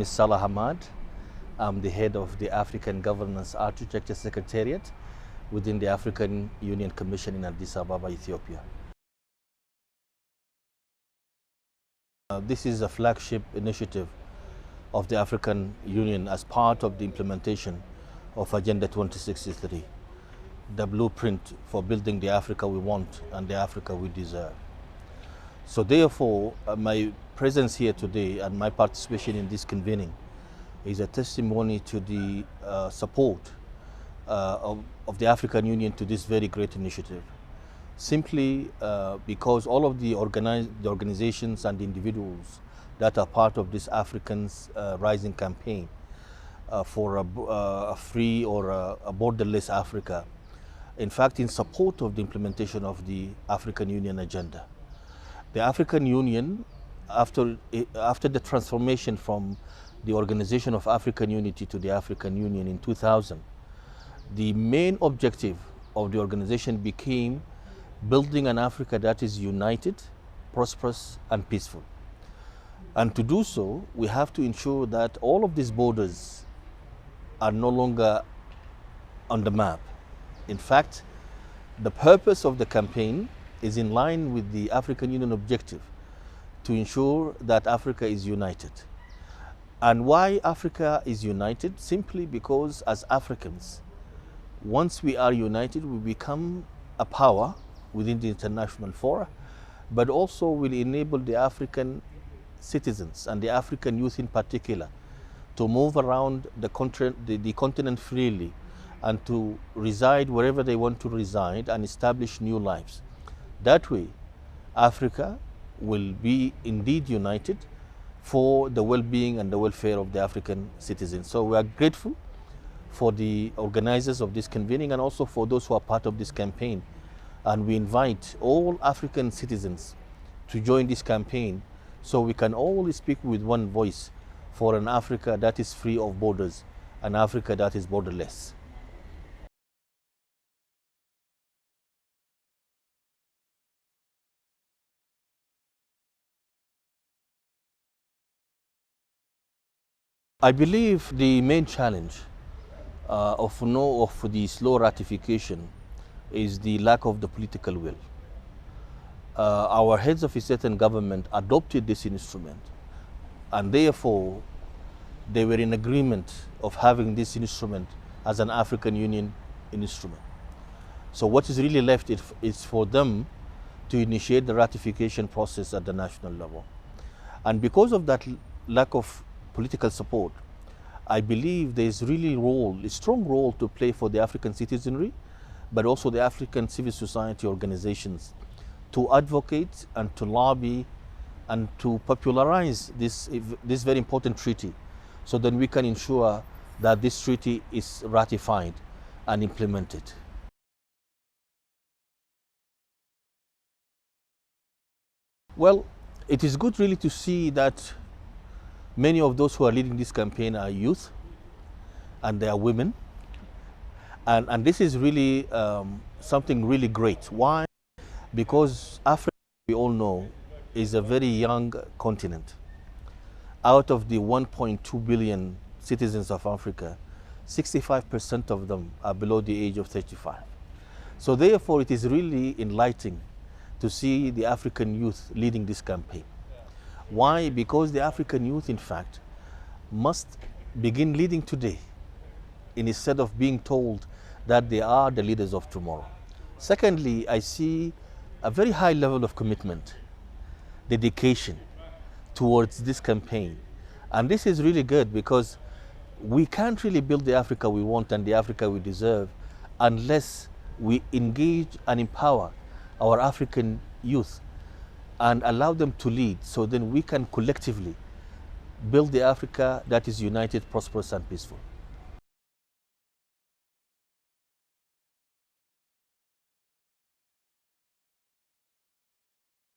is Salah Hammad. I'm the head of the African Governance Architecture Secretariat within the African Union Commission in Addis Ababa, Ethiopia. This is a flagship initiative of the African Union as part of the implementation of Agenda 2063, the blueprint for building the Africa we want and the Africa we deserve. So therefore, my presence here today and my participation in this convening is a testimony to the support of the African Union to this very great initiative. Simply because all of the organizations and individuals that are part of this Africans Rising campaign for a free or a borderless Africa, in fact, in support of the implementation of the African Union agenda. The African Union, after the transformation from the Organization of African Unity to the African Union in 2000, the main objective of the organization became building an Africa that is united, prosperous, and peaceful. And to do so, we have to ensure that all of these borders are no longer on the map. In fact, the purpose of the campaign is in line with the African Union objective to ensure that Africa is united. And why Africa is united? Simply because as Africans, once we are united, we become a power within the international fora, but also will enable the African citizens and the African youth in particular to move around the continent freely and to reside wherever they want to reside and establish new lives. That way, Africa will be indeed united for the well-being and the welfare of the African citizens. So we are grateful for the organizers of this convening and also for those who are part of this campaign. And we invite all African citizens to join this campaign so we can all speak with one voice for an Africa that is free of borders, an Africa that is borderless. I believe the main challenge of the slow ratification is the lack of the political will. Our heads of state and government adopted this instrument, and therefore they were in agreement of having this instrument as an African Union instrument. So what is really left is for them to initiate the ratification process at the national level. And because of that lack of political support, I believe there is really a strong role to play for the African citizenry, but also the African civil society organizations to advocate and to lobby and to popularize this very important treaty so that we can ensure that this treaty is ratified and implemented. Well, it is good really to see that many of those who are leading this campaign are youth and they are women. And this is really something really great. Why? Because Africa, we all know, is a very young continent. Out of the 1.2 billion citizens of Africa, 65% of them are below the age of 35. So therefore, it is really enlightening to see the African youth leading this campaign. Why? Because the African youth, in fact, must begin leading today instead of being told that they are the leaders of tomorrow. Secondly, I see a very high level of commitment, dedication towards this campaign. And this is really good because we can't really build the Africa we want and the Africa we deserve unless we engage and empower our African youth and allow them to lead, so then we can collectively build the Africa that is united, prosperous, and peaceful.